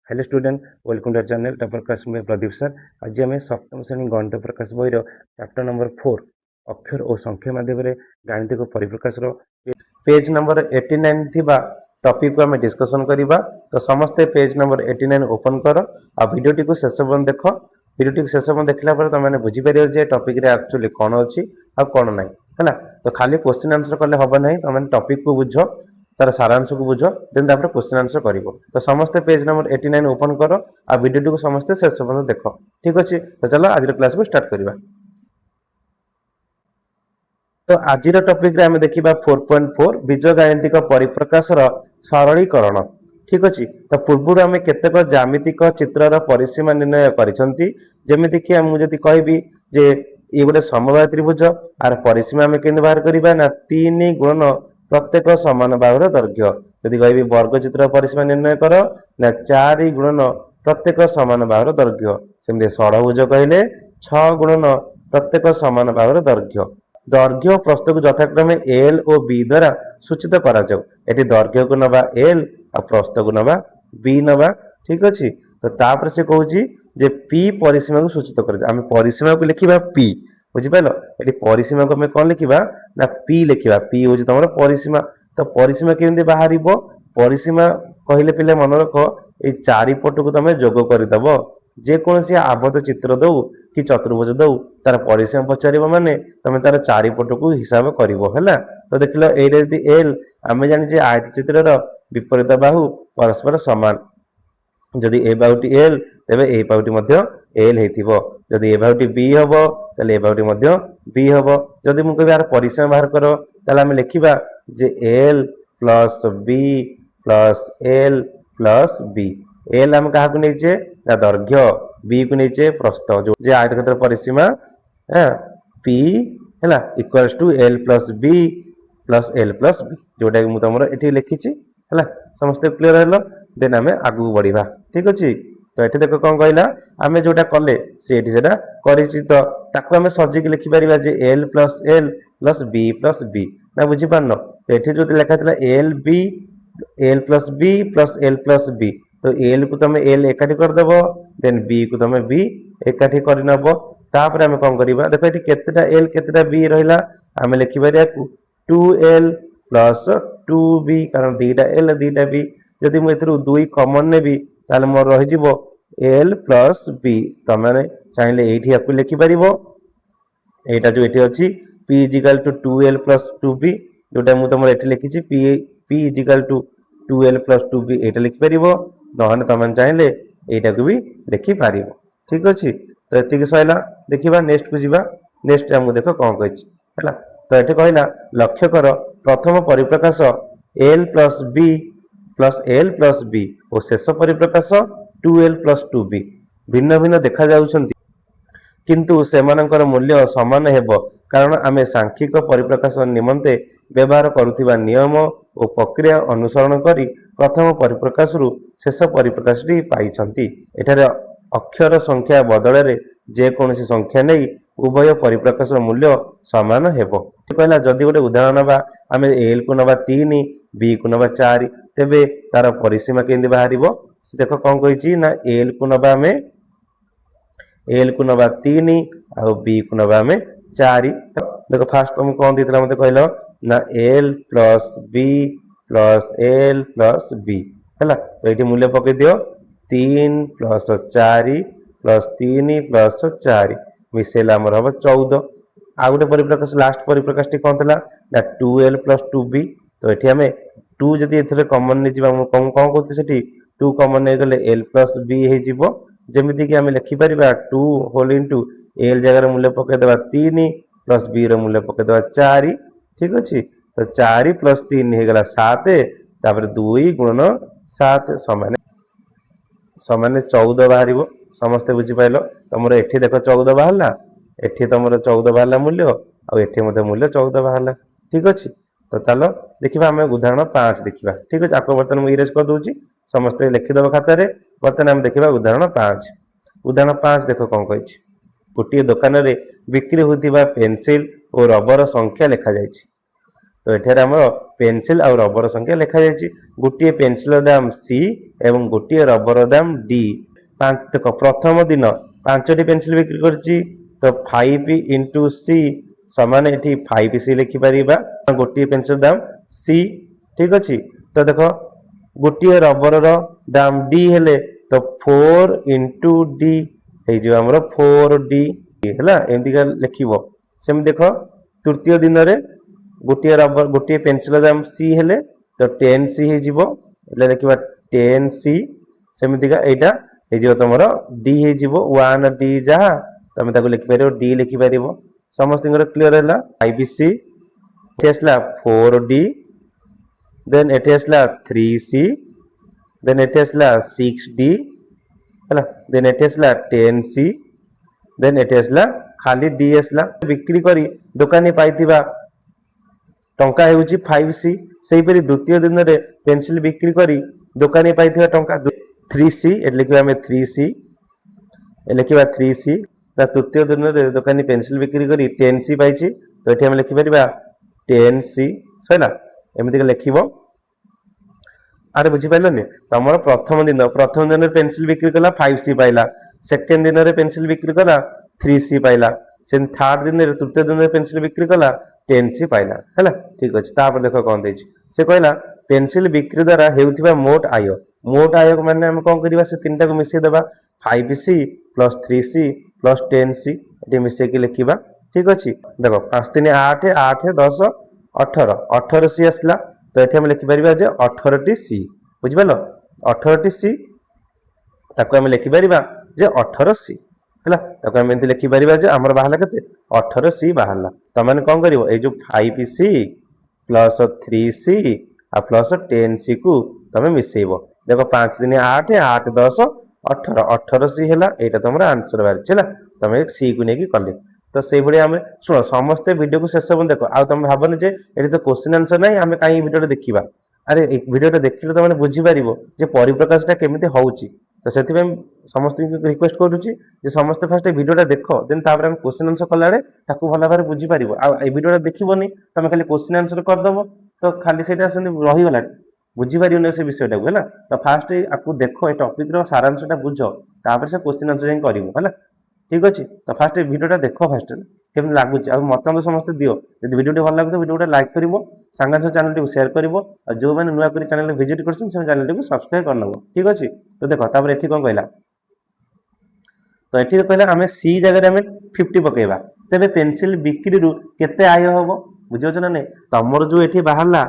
Hello student welcome to channel topper class में Pradeep sir. आज आम सप्तम श्रेणी गणित प्रकाश बही चैप्टर नंबर 4 अक्षर और संख्या माध्यम गाणितिक परिप्रकाश पेज नंबर 89 थिबा टॉपिक को आम डिस्कसन करबा। तो समस्ते पेज नंबर 89 ओपन कर आ वीडियो को शेष पर्यंत देख। वीडियो शेष पर्यंत देखला पर तुमने बुझीपर जे टॉपिक रे एक्चुअली कौन अच्छी आ कौन ना है। तो खाली क्वेश्चन आंसर कले हम ना, तुमने टॉपिक को बुझ, तार सारांश को बुझ, देन तापर क्वेश्चन आंसर कर। तो समस्ते पेज नंबर 89 ओपन कर आ वीडियो को समस्ते शेष पर्यंत देख। ठीक अच्छे, तो चलो आज क्लास को स्टार्ट करवा। तो आज टॉपिक रे आम देखा 4.4 बीजगाणितिक परिप्रकाशर सरलीकरण। ठीक अच्छे, तो पूर्व आम केतेक ज्यामितिक चित्रर परिसीमा निर्णय करमिति कि मुझे कहबी जे ये गोटे समबाहु त्रिभुज आर परिसीमा आम के बाहर करवा ना 3 गुणन प्रत्येक समान बाहुर दैर्घ्य। यदि कह वर्ग चित्र परिसीमा निर्णय कर ना 4 गुणन प्रत्येक समान बाहुर दैर्घ्य। सेमती षडभुज कहले 6 गुणन प्रत्येक समान बाहुर दैर्घ्य। दैर्घ्य प्रस्थ को यथाक्रमे एल और बी द्वारा सूचित करा जाऊ। एटी दैर्घ्य को नबा एल और प्रस्थ को नबा बी नबा। ठीक अच्छे, तो तापर से कहूँ जे पी परिसीमा को सूचित कर। आम परिसीमा को लिखा पी, बुझिपाल। ये परिसीमा को आम कौन लिखा ना पी लिखा। पी हूँ तुम परिसीमा। तो परिसीमा केमती बाहर? परिसीमा कहले पिले मन रख, ये चारिपट को तुम जोग करदेव। जेकोसी आबद्ध चित्र दौ कि चतुर्भुज दौ, तार परिसीमा पचार माने तुम तार चारिपट को हिसाब कर। तो देख लो ये एल, आम जाने आयत चित्र विपरीत बाहु परस्पर सामान। जदि ए बाहुटी एल तेबे ए बाहुटी मध्य एल हेतिबो। जदि ए बाहुटी बी हबो तले ए बाहुटी मध्य बी हबो। जदि मु कहबी यार परिसीमा बाहर करो, तले हम लिखिबा जे l plus B plus L plus b. L हम काहा को नैचे ना दैर्घ्य, बी को नैचे प्रस्थ, जो जे आयतक्षेत्र परिसीमा पी हैला equals to L plus B plus L plus B, जोटा कि मु तमरो एठी लिखिछि हैला। समस्त क्लियर हैलो, देन आमे आगु बढ़िबा। ठीक अछि, तो एठी देखो कोन कहला आमे जोटा कले से एठी सेटा करिछि। तो ताको आमे सजिक लिखि परिबा जे l plus B plus b ना, बुझि पारनो। तो एठी जो लिखा थिला l plus B plus L plus b, तो एल को तुम एल एकाठी कर देबो, देन बी को तुम बी एकाठी कर नबो। तापर आमे कोन करिबा, देखो एठी केतेटा एल केतेटा बी रहिला, आमे लिखि परिया 2l प्लस 2b, कारण दीटा एल दीटा बी। जदि मु एथरु 2 कॉमन नेबी ताले मोर रहि जिवो एल प्लस बी। तमाने चाहिले एठी याकु लिखि परिबो, एटा जो एठी अछि p equal to 2l plus 2b, जोटा मु तमर एठी लिखिछि p equal to 2l plus 2b, एटा लिखि परिबो। नहने तमाने चाहिले एटा को भी लिखि परिबो। ठीक अछि, तो एतिक सइला। देखिबा नेक्स्ट को जिबा। नेक्स्ट हमु देखो कोन कहछि हैला। तो एठी कहला लक्ष्य कर प्रथम परिप्रकाश l plus b plus L plus B और शेष परिप्रकाश 2l प्लस 2b भिन्न भिन्न देखा जाउछंती, किंतु सेमानकर मूल्य समान हेबो, कारण आमे सांख्यिक परिप्रकाश निमंते व्यवहार करुथिबा नियम और प्रक्रिया अनुसरण करी प्रथम परिप्रकाश रु शेष परिप्रकाश टी पाइछंती। एठारे अक्षर संख्या बदल रे जे कोनोसी संख्या नै उभय परिप्रकाश मूल्य समान हेबो। कहला जदि गोटे उदाहरण नबा, आमे एल को नबा 3, बी को नबा 4, तेबे तार परिसीमा केंदी बाहरिबो। देखो कोन कहिछि ना एल को नबा आमे एल को नबा 3 आ बी को नबा आमे 4। देखो फास्ट तुम कोन दितला मते कहलो ना L plus B plus L plus B हैला। तो एठी मूल्य पके दियो 3 प्लस 4 प्लस 3 प्लस 4 मिसेला हमर हबो 14। आ गोटे परिप्रकाश लास्ट परिप्रकाश टी कोन थला ना 2l प्लस 2b। तो एठी हमें 2 जदि एथरे कॉमन नै जिबा, कोन कहते सेठी 2 कॉमन नै गले l प्लस b हे जिवो। जेमिति कि हमें लिखि परिबा 2 होल इनटू l जगह मूल्य पके देबा 3 प्लस b रो मूल्य पके देबा 4। ठीक अछि, तो 4 प्लस 3 हे गला 7, तापर 2 गुणन 7 समान 14 बाहरिबो। समस्त बुझि पाइलो। तमरो एठी देखो 14 बाहरला, एठी तमरो 14 बाहरला मूल्य, आ एठी मते मूल्य 14 बाहरला। ठीक अछि, तो चलो देखिबा हमें उदाहरण 5 देखिबा। ठीक अछि, आपको बर्तन मु इरेज कर दोछि, समस्त लिखि दबो खाता रे। बर्तन हम देखिबा उदाहरण 5। उदाहरण 5 देखो कोन कहिछि। गोटिए दुकान रे बिक्री होतिबा पेंसिल और रबर संख्या लिखा जायछि। तो एठारे हमर पेंसिल और रबर संख्या लिखा जायछि गोटे पेंसिल दाम सी एवं गोटे रबर दाम डी देख प्रथम दिन 5टी पेंसिल बिक्री करछि तो 5 इंटू सी समान एठी 5 सी लिखि परिबा गोटे पेंसिल दाम सी ठीक अछि तो देख गोटे रबर रो दाम डी हेले तो 4 इंटू डी हे जो हमर 4d हैला एमती का लिखिबो सेम देख तृतीय दिन रे गोटे रबर गोटे पेंसिल दाम सी हेले तो 10c हे जिवो एले लिखिबा 10c सेमती का एटा हे जिवो तमरो d हे जिवो 1d जहा तमे ताको लिखि परिबो d लिखि परिबो समस्त क्लियर हैला 5c एठेसला 4d then एठेसला 3c then एठेसला 6d हैला देन एठेसला 10c देन एठेसला खाली d एसला बिक्री करी दुकानी पाइतिबा टंका हेउची 5c सेही परि द्वितीय दिन रे पेंसिल बिक्री करी दुकानी पाइतिबा टंका 3c एट लिखिबा हमें 3c ए लिखिबा 3c ता तृतीय दिन रे दुकानी पेंसिल बिक्री करी 10c पाइची तो एठी हम लिखि परिबा 10c सैला एमिति के लिखिबो अरे बुझी पाइलनी तमर प्रथम दिन रे पेंसिल बिक्री कला 5c पाइला सेकंड दिन रे पेंसिल बिक्री कला 3c पाइला सेन थर्ड दिन रे तृतीय दिन रे पेंसिल बिक्री कला 10c पाइला हैला ठीक अछि तापर देखो कोन दैछि से कहला पेंसिल बिक्री द्वारा हेउथिबा मोट आय माने हम कोन करबा से तीनटा को मिसै देबा 5c + 3c + 10c एटी मिसै के लिखिबा ठीक अछि देखो 5 3 8 8 10 18 18c आसला तो एठी हम लिखि परिबा जे 18t बुझि पालो 18t ताको हम लिखि परिबा जे 18c हैला ताको हम एंती लिखि परिबा जे हमर बाहला केते 18c बाहला त माने कोन करिवो ए जो 5c + 3c आ + 10c को तमे मिसेइबो देखो 5 दिन 8 8 10 18 18c हैला एटा तमरा आंसर बार छला तमे c को नेकी करले तो से भली हमें सुनो समस्त वीडियो को शेष बन देखो आ तुम भाबनी जे एटी तो क्वेश्चन आंसर नहीं हमें काई वीडियो देखिबा अरे एक वीडियो देखिले तो माने बुझी पारिबो जे परिप्रकाशटा केमिति होउची तो सेति में समस्त रिक्वेस्ट करूची जे समस्त फर्स्ट वीडियोटा देखो देन तापर हम क्वेश्चन आंसर कलाडे ताकू भला भारे बुझी पारिबो आ ए वीडियोटा देखिबोनी तमे खाली क्वेश्चन आंसर कर दबो तो खाली सेटा सने रही गला बुझी पारियो से विषयटा को हैला तो फर्स्ट आपको देखो ए टॉपिक रो सारांशटा बुझो तापर से क्वेश्चन आंसर जे करिवो हैला ठीक अछि तो फर्स्ट वीडियोटा देखो फर्स्ट केम लागुची आ मतम समस्त दियो यदि वीडियोटी भल लागतो वीडियोटा लाइक करिवो सांगन चैनल टी शेयर करिवो और जो माने नुवा करी चैनल विजिट करछन से चैनल टी सब्सक्राइब करनबो ठीक अछि तो देखो तापर एठी कोन कहला तो एठी कहला हमें सी जगह हमें 50 पकेबा तबे पेंसिल बिक्री रु केते आय होबो बुझियो छ ना नै तमर जो एठी बाहरला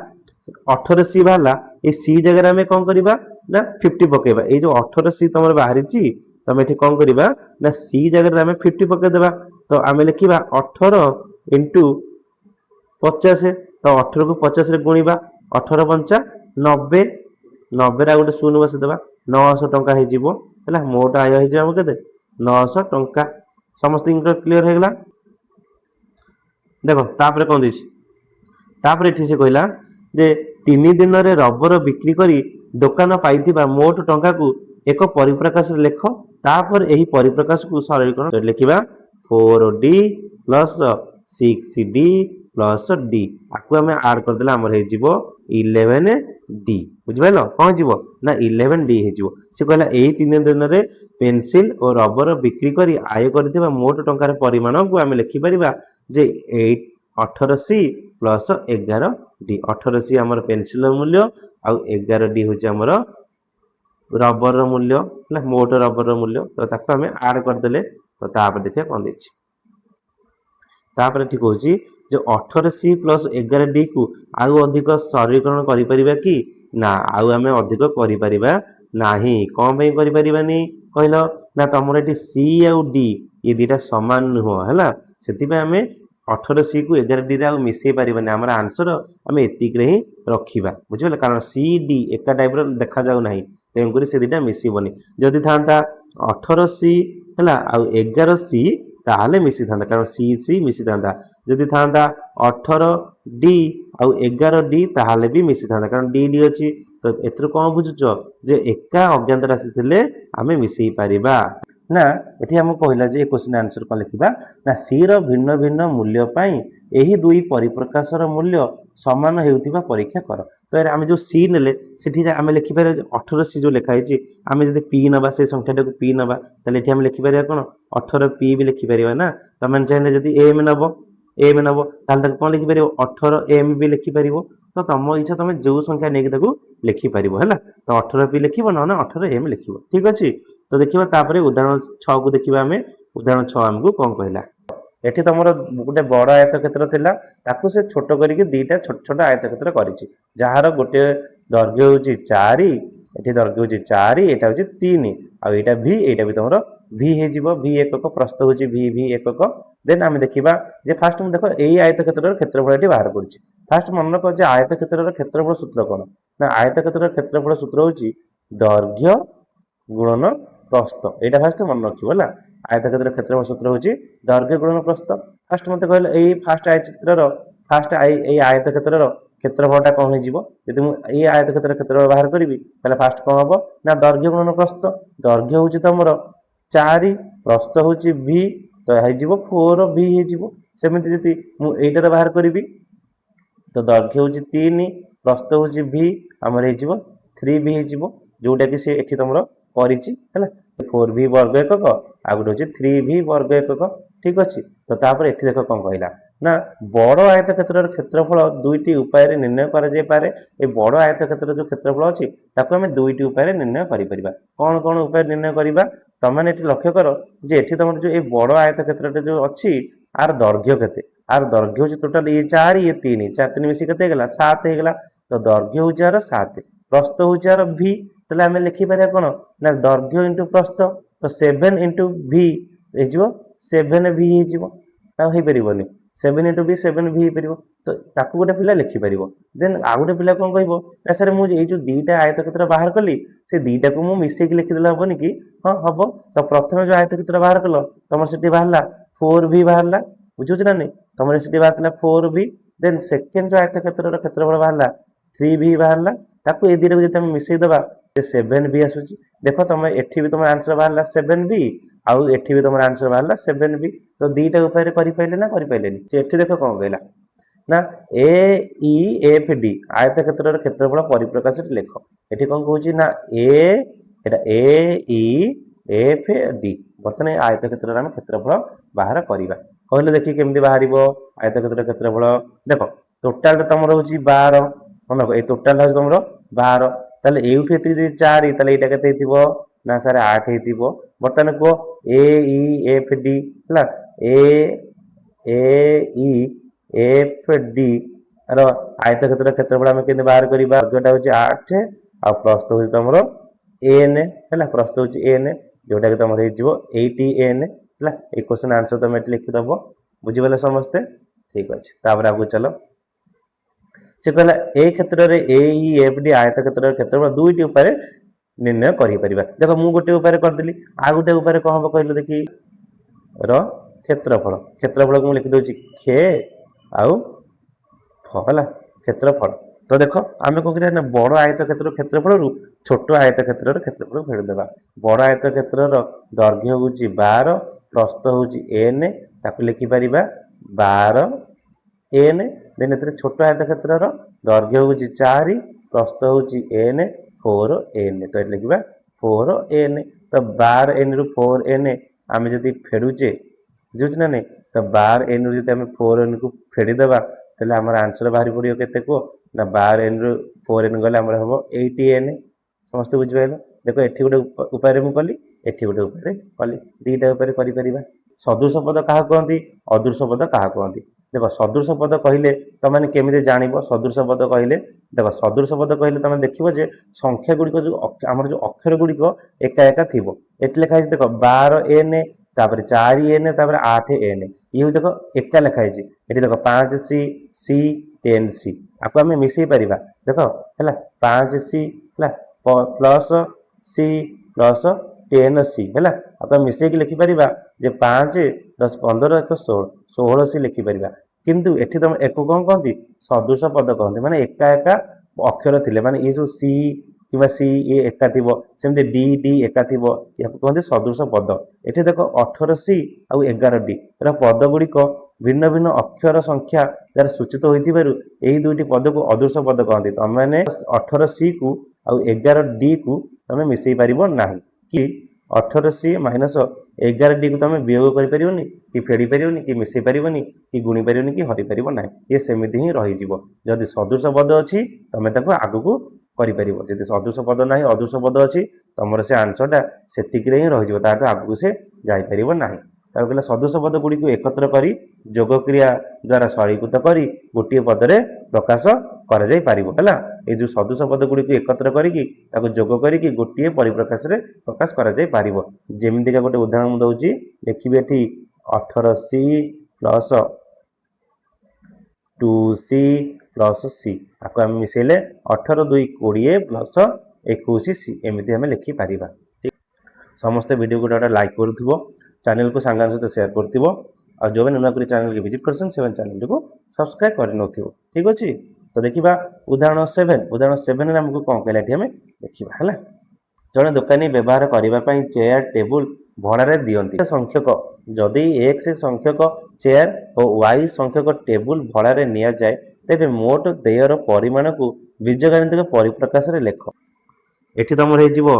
18c बाहरला ए सी जगह हमें कोन करबा ना 50 पकेबा ए जो 18c तमर बाहरिची तमे एठी कोन करबा ना सी जगह हमें 50 पके देबा तो आमे लिखिबा 18 * 50 तो 18 को 50 रे गुणीबा 18 पंचा 90 90 रा गोटे शून्य बस देबा 900 टंका हे जिवो हैला मोटा आय हे जाबो केते 900 टंका समस्त क्लियर हे गेला देखो तापर कोन दिछि तापर एठी से कहला जे 3 दिन रे रबर बिक्री करी दुकान पाइथिबा मोट टंका को एक परिप्रकाश लेख तापर एही परिप्रकाश को सरलीकरण लिखिबा 4d + 6d + d आकु हमें ऐड कर देला हमर हे जिवो 11d बुझ भाइलो कोन जिवो ना 11d हे जिवो से कहला एही 3 दिन रे पेंसिल और रबर बिक्री करी आय करथिबा मोट टंकार परिमाण को हमें लिखि परिबा जे 18c + 11d 18c हमर पेंसिल मूल्य आ 11d होची हमर रबर मूल्य ना मोट रबर मूल्य तो ताको हमें ऐड कर देले तो तापर देखिया कोन देछि तापर ठीक होची जो 18c + 11d को आउ अधिक सरलीकरण करि परिबा कि ना आउ हमें अधिक करि परिबा नाही कोन पे करि परिबानी कहलो ना तमरे एटी c आ d ये दुटा समान नुह हैला सेति पे हमें 18c को 11d रे आउ मिसै परिबानी हमर आंसर हमें एतिक रे ही रखिबा बुझिबले कारण c d एका टाइप रो देखा जाउ नाही तेन करी से दुटा मिसिबोनी जदि थांता 18c हैला आ 11c ताहाले मिसी थांता कारण c मिसी थांता जदि थांता 18d आ 11d ताहाले भी मिसी थांता कारण d अछि तो एतर कोन बुझुचो जे एका अज्ञात राशि थिले हमें मिसै परिबा ना एठी हम कहला जे क्वेश्चन आंसर कोन लिखिबा ना c रो भिन्न भिन्न मूल्य पई एही दुई परिप्रकाशर मूल्य ସମାନ ହେଉଥିବା ପରୀକ୍ଷା କର। ତ ଏରେ ଆମେ ଯୋଉ ସି ନେଲେ ସେଠି ଆମେ ଲେଖିପାରିବା 18 ସି ଯୋଉ ଲେଖା ହେଇଛି ଆମେ ଯଦି ପି ନେବା ସେ ସଂଖ୍ୟାଟାକୁ ପି ନେବା ତାହେଲେ ଏଠି ଆମେ ଲେଖିପାରିବା କ'ଣ 18 ପି ବି ଲେଖିପାରିବା ନା। ତମେ ଚାହିଁଲେ ଯଦି ଏମ୍ ନେବ ତାହେଲେ ତାକୁ କ'ଣ ଲେଖିପାରିବ 18 ଏମ୍ ବି ଲେଖିପାରିବ। ତ ତମ ଇଚ୍ଛା ତମେ ଯୋଉ ସଂଖ୍ୟା ନେଇକି ତାକୁ ଲେଖିପାରିବ ହେଲା। ତ 18 ପି ଲେଖିବ ନହେଲେ 18 ଏମ୍ ଲେଖିବ। ଠିକ ଅଛି। ତ ଦେଖିବା ତାପରେ ଉଦାହରଣ 6 କୁ ଦେଖିବା ଆମେ। ଉଦାହରଣ 6 ଆମକୁ କ'ଣ କହିଲା। ଏଠି ତମର ଗୋଟେ ବଡ଼ ଆୟତକ୍ଷେତ୍ର ଥିଲା ତାକୁ ସେ ଛୋଟ କରିକି ଦିଟା ଛୋଟ ଛୋଟ ଆୟତକ୍ଷେତ୍ର କରିଛି ଯାହାର ଗୋଟେ ଦୈର୍ଘ୍ୟ ହେଉଛି 4 ଏଠି ଦୈର୍ଘ୍ୟ ହେଉଛି 4 ଏଇଟା ହେଉଛି 3 ଆଉ ଏଇଟା ଭି ଏଇଟା ବି ତମର ଭି ହେଇଯିବ ଭି ଏକକ ପ୍ରସ୍ତ ହେଉଛି ଭି ଏକକ। ଦେନ୍ ଆମେ ଦେଖିବା ଯେ ଫାଷ୍ଟ ମୁଁ ଦେଖ ଏଇ ଆୟତକ୍ଷେତ୍ରର କ୍ଷେତ୍ରଫଳ ଏଠି ବାହାର କରୁଛି। ଫାଷ୍ଟ ମନେ ରଖ ଯେ ଆୟତକ୍ଷେତ୍ରର କ୍ଷେତ୍ରଫଳ ସୂତ୍ର କ'ଣ ନା ଆୟତକ୍ଷେତ୍ରର କ୍ଷେତ୍ରଫଳ ସୂତ୍ର ହେଉଛି ଦୈର୍ଘ୍ୟ ଗୁଣନ ପ୍ରସ୍ତ। ଏଇଟା ଫାଷ୍ଟ ମନେ ରଖିବ ହେଲା। ଆୟତକ୍ଷେତ୍ରର କ୍ଷେତ୍ରଫଳ ସୂତ୍ର ହେଉଛି ଦୈର୍ଘ୍ୟ ଗୁଣନ ପ୍ରସ୍ତ। ଫାଷ୍ଟ ମୋତେ କହିଲେ ଏଇ ଫାଷ୍ଟ ଏଇ ଆୟତକ୍ଷେତ୍ରର କ୍ଷେତ୍ରଫଳଟା କ'ଣ ହେଇଯିବ ଯଦି ମୁଁ ଏଇ ଆୟତକ୍ଷେତ୍ରର କ୍ଷେତ୍ରଫଳ ବାହାର କରିବି ତାହେଲେ ଫାଷ୍ଟ କ'ଣ ହେବ ନା ଦୈର୍ଘ୍ୟ ଗୁଣନ ପ୍ରସ୍ତ। ଦୈର୍ଘ୍ୟ ହେଉଛି ତମର 4 ପ୍ରସ୍ତ ହେଉଛି ଭି ତ ହେଇଯିବ 4 ଭି ହେଇଯିବ। ସେମିତି ଯଦି ମୁଁ ଏଇଟାର ବାହାର କରିବି ତ ଦୈର୍ଘ୍ୟ ହେଉଛି 3 ପ୍ରସ୍ତ ହେଉଛି ଭି ଆମର ହେଇଯିବ 3 ଭି ହେଇଯିବ ଯୋଉଟାକି ସେ ଏଠି ତମର କରିଛି ହେଲା। 4 ଭି ବର୍ଗ ଏକକ ଆଉ ଗୋଟେ ହେଉଛି 3 ଭି ବର୍ଗ ଏକକ। ଠିକ ଅଛି। ତ ତାପରେ ଏଠି ଦେଖ କ'ଣ କହିଲା ନା ବଡ଼ ଆୟତକ୍ଷେତ୍ରର କ୍ଷେତ୍ରଫଳ ଦୁଇଟି ଉପାୟରେ ନିର୍ଣ୍ଣୟ କରାଯାଇପାରେ। ଏ ବଡ଼ ଆୟତକ୍ଷେତ୍ରର ଯୋଉ କ୍ଷେତ୍ରଫଳ ଅଛି ତାକୁ ଆମେ ଦୁଇଟି ଉପାୟରେ ନିର୍ଣ୍ଣୟ କରିପାରିବା। କ'ଣ କ'ଣ ଉପାୟରେ ନିର୍ଣ୍ଣୟ କରିବା ତମାନେ ଏଠି ଲକ୍ଷ୍ୟ କର ଯେ ଏଠି ତମର ଯୋଉ ଏଇ ବଡ଼ ଆୟତକ୍ଷେତ୍ରଟା ଯୋଉ ଅଛି ଆର ଦୈର୍ଘ୍ୟ କେତେ ଆର ଦୈର୍ଘ୍ୟ ହେଉଛି ଟୋଟାଲ ଇଏ 4 ଇଏ 3 4 3 ମିଶି କେତେ ହେଇଗଲା 7 ହେଇଗଲା। ତ ଦୈର୍ଘ୍ୟ ହେଉଛି ଆର 7 ପ୍ରସ୍ତ ହେଉଛି ଆର ଭି ତାହେଲେ ଆମେ ଲେଖିପାରିବା କ'ଣ ନା ଦୈର୍ଘ୍ୟ ଇଣ୍ଟୁ ପ୍ରସ୍ତ ତ 7 ଇଣ୍ଟୁ ଭି ହେଇଯିବ 7 ଭି ହେଇଯିବ। ଆଉ ହେଇପାରିବନି 7 ଇଣ୍ଟୁ ଭି 7 ଭି ହେଇପାରିବ ତ ତାକୁ ଗୋଟେ ପିଲା ଲେଖିପାରିବ। ଦେନ୍ ଆଉ ଗୋଟେ ପିଲା କ'ଣ କହିବ ନା ସାର୍ ମୁଁ ଏଇ ଯୋଉ ଦିଟା ଆୟତକ୍ଷେତ୍ର ବାହାର କଲି ସେ ଦିଟାକୁ ମୁଁ ମିଶେଇକି ଲେଖିଦେଲେ ହବନି କି ହଁ ହବ। ତ ପ୍ରଥମେ ଯୋଉ ଆୟତକ୍ଷେତ୍ର ବାହାର କଲ ତମର ସେଠି ବାହାରିଲା 4 ଭି ବାହାରିଲା ବୁଝୁଛ ନା ନାଇଁ ତମର ସେଠି ବାହାରିଥିଲା 4 ଭି। ଦେନ୍ ସେକେଣ୍ଡ ଯୋଉ ଆୟତକ୍ଷେତ୍ରର କ୍ଷେତ୍ରଫଳ ବାହାରିଲା 3 ଭି ବାହାରିଲା ତାକୁ ଏ ଦିଟାକୁ ଯଦି ଆମେ ମିଶେଇ ଦେବା 7 ଭି ଆସୁଛି। ଦେଖ ତମେ ଏଠି ବି ତମର ଆନ୍ସର ବାହାରିଲା 7 ଭି ଆଉ ଏଠି ବି ତମର ଆନ୍ସର ବାହାରିଲା 7 ଭି। ତ ଦିଟା ଉପାୟରେ କରିପାରିଲେ ନା କରିପାରିଲେନି। ଏଠି ଦେଖ କ'ଣ କହିଲା ନା ଏ ଇ ଏଫ୍ ଡି ଆୟତକ୍ଷେତ୍ରର କ୍ଷେତ୍ରଫଳ ପରିପ୍ରକାଶରେ ଲେଖ। ଏଠି କ'ଣ କହୁଛି ନା ଏଟା ଏ ଇ ଏଫ୍ ଡି ବର୍ତ୍ତମାନ ଏ ଆୟତକ୍ଷେତ୍ରର ଆମେ କ୍ଷେତ୍ରଫଳ ବାହାର କରିବା। କହିଲେ ଦେଖି କେମିତି ବାହାରିବ ଆୟତକ୍ଷେତ୍ରର କ୍ଷେତ୍ରଫଳ। ଦେଖ ଟୋଟାଲ ତମର ହେଉଛି 12 ମନେ ରଖ ଏଇ ଟୋଟାଲ ହେଉଛି ତମର 12 ତାହେଲେ ଏଇଠୁ ଏତିକି ଯଦି 4 ତାହେଲେ ଏଇଟା କେତେ ହେଇଥିବ ନା ସାର୍ 8 ହେଇଥିବ। ବର୍ତ୍ତମାନ କୁହ ଏ ଇ ଏଫ୍ ଡି ହେଲା ଏ ଇ ଏଫ୍ ଡି ର ଆୟତକ୍ଷେତ୍ରର କ୍ଷେତ୍ରଫଳ ଆମେ କେମିତି ବାହାର କରିବା। ଦୈର୍ଘ୍ୟଟା ହେଉଛି 8 ଆଉ ପ୍ରସ୍ତ ହେଉଛି ତମର ଏନ୍ ହେଲା ପ୍ରସ୍ତ ହେଉଛି ଏନ୍ ଯୋଉଟାକି ତମର ହେଇଯିବ 8n ହେଲା। ଏଇ କ୍ୱେଶ୍ଚନ ଆନ୍ସର ତମେ ଏଠି ଲେଖିଦବ। ବୁଝିପାରିଲେ ସମସ୍ତେ। ଠିକ ଅଛି ତାପରେ ଆଗକୁ ଚାଲ। ସେ କହିଲା ଏଇ କ୍ଷେତ୍ରରେ ଏ ଇ ଏଫ୍ ଡି ଆୟତକ୍ଷେତ୍ରର କ୍ଷେତ୍ରଫଳ ଦୁଇଟି ଉପାୟରେ ନିର୍ଣ୍ଣୟ କରିପାରିବା। ଦେଖ ମୁଁ ଗୋଟେ ଉପାୟରେ କରିଦେଲି ଆଉ ଗୋଟେ ଉପାୟରେ କ'ଣ ହବ କହିଲ ଦେଖି ର କ୍ଷେତ୍ରଫଳ କ୍ଷେତ୍ରଫଳକୁ ମୁଁ ଲେଖିଦେଉଛି ଖେ ଆଉ ଫ ହେଲା କ୍ଷେତ୍ରଫଳ। ତ ଦେଖ ଆମେ କ'ଣ କରିବା ନା ବଡ଼ ଆୟତକ୍ଷେତ୍ରର କ୍ଷେତ୍ରଫଳରୁ ଛୋଟ ଆୟତକ୍ଷେତ୍ରର କ୍ଷେତ୍ରଫଳ ଫେରିଦେବା। ବଡ଼ ଆୟତକ୍ଷେତ୍ରର ଦୈର୍ଘ୍ୟ ହେଉଛି 12 ପ୍ରସ୍ତ ହେଉଛି ଏନ୍ ତାକୁ ଲେଖିପାରିବା 12n। ଦେନ୍ ଏଥିରେ ଛୋଟ ଆୟତକ୍ଷେତ୍ରର ଦୈର୍ଘ୍ୟ ହେଉଛି 4 ପ୍ରସ୍ତ ହେଉଛି n 4n ତ ଏଠି ଲେଖିବା 4n। ତ 12n ରୁ 4n ଆମେ ଯଦି ଫେରୁଛେ ବୁଝୁଛି ନା ନାଇଁ ତ 12n ରୁ ଯଦି ଆମେ 4n କୁ ଫେରିଦେବା ତାହେଲେ ଆମର ଆନ୍ସର ବାହାରି ପଡ଼ିବ କେତେ କୁହ ନା 12n ରୁ 4n ଗଲେ ଆମର ହେବ 8n। ସମସ୍ତେ ବୁଝିପାରିଲ। ଦେଖ ଏଠି ଗୋଟେ ଉପାୟରେ ମୁଁ କଲି ଏଠି ଗୋଟେ ଉପାୟରେ କଲି ଦିଟା ଉପାୟରେ କରିପାରିବା। ସଦୃଶ ପଦ କାହାକୁ କହନ୍ତି ଅଦୃଶ ପଦ କାହାକୁ କହନ୍ତି। ଦେଖ ସଦୃଶ ପଦ କହିଲେ ତମାନେ କେମିତି ଜାଣିବ ସଦୃଶ ପଦ କହିଲେ ଦେଖ ସଦୃଶ ପଦ କହିଲେ ତମେ ଦେଖିବ ଯେ ସଂଖ୍ୟା ଗୁଡ଼ିକ ଯୋଉ ଆମର ଯୋଉ ଅକ୍ଷର ଗୁଡ଼ିକ ଏକା ଏକା ଥିବ। ଏଠି ଲେଖା ହେଇଛି ଦେଖ 12n ତାପରେ 4n ତାପରେ 8n ଇଏ ଦେଖ ଏକା ଲେଖା ହେଇଛି। ଏଠି ଦେଖ 5c c 10c ଆକୁ ଆମେ ମିଶେଇ ପାରିବା। ଦେଖ ହେଲା 5c ହେଲା ପ୍ଲସ୍ c ପ୍ଲସ୍ 10c ହେଲା ଆକୁ ଆମେ ମିଶେଇକି ଲେଖିପାରିବା ଯେ 5 10 15 1 16 16c ଲେଖିପାରିବା। କିନ୍ତୁ ଏଠି ତମେ ଏକୁ କ'ଣ କହନ୍ତି ସଦୃଶ ପଦ କହନ୍ତି ମାନେ ଏକା ଏକା ଅକ୍ଷର ଥିଲେ ମାନେ ଇଏ ସବୁ ସି କିମ୍ବା ସି ଇଏ ଏକା ଥିବ ସେମିତି ଡି ଡି ଏକା ଥିବ ଏହାକୁ କହନ୍ତି ସଦୃଶ ପଦ। ଏଠି ଦେଖ 18c ଆଉ 11d ଏର ପଦ ଗୁଡ଼ିକ ଭିନ୍ନ ଭିନ୍ନ ଅକ୍ଷର ସଂଖ୍ୟା द्वारा सूचित होइतिबारु एही दुईटी पद को अदृश्य पद कहते। तुम मैंने 18C को आउ 11D को तुम मिसई पारिबो नाही कि 18C माइनस 11D को तुम वियोग करि परिबोनी कि फेडी परिबोनी कि मिसई परिबोनी कि गुणी परिबोनी कि हरि परिबो नाही। ये सेमिति ही रहि जिवो। जदि सदृश पद अछि तुम ताको आगु करि परिबो, जदि सदृश पद नाही अदृश्य पद अछि तमर से आंसरटा सेतिक रे ही रहि जिवो, ताटा आगु से जाई परिबो नाही। तार कहला सदृश पद गुडी को एकत्र करी जोग क्रिया द्वारा सरलीकृत करी गोटे पदरे प्रकाश करा जाई पारिबो हला। ए जो सदृश पद गुडी को एकत्र करिकि ताको जोग करिकि गोटे परिप्रकाश रे प्रकाश करा जाई पारिबो। जेमिति का गोटे उदाहरण मु दउची, देखिबे एठी 18C plus 2C plus C आको हम मिसेले 18 2 20 प्लस 21C एमिति हम लिखि पारिबा। ठीक, समस्त वीडियो को लाइक करथुबो, चैनल को सांगान सहित शेयर करथिबो और जो नया कर चैनल के विजिट करसन से चैनल को सब्सक्राइब कर नथिबो। ठीक अछि, तो देखिबा उदाहरण 7। उदाहरण 7 रे हमको कोन कहला, हम देखिबा हला। जने दुकानी व्यवहार करिबा पई चेयर टेबुल भड़ा रे दियंती संख्यक, जदि x संख्यक चेयर और y संख्यक टेबुल भड़ा रे निया जाय तेबे मोट देयर परिमाण को बीजगणितिक परिप्रकाश रे लेख। एठी तमर हे जिवो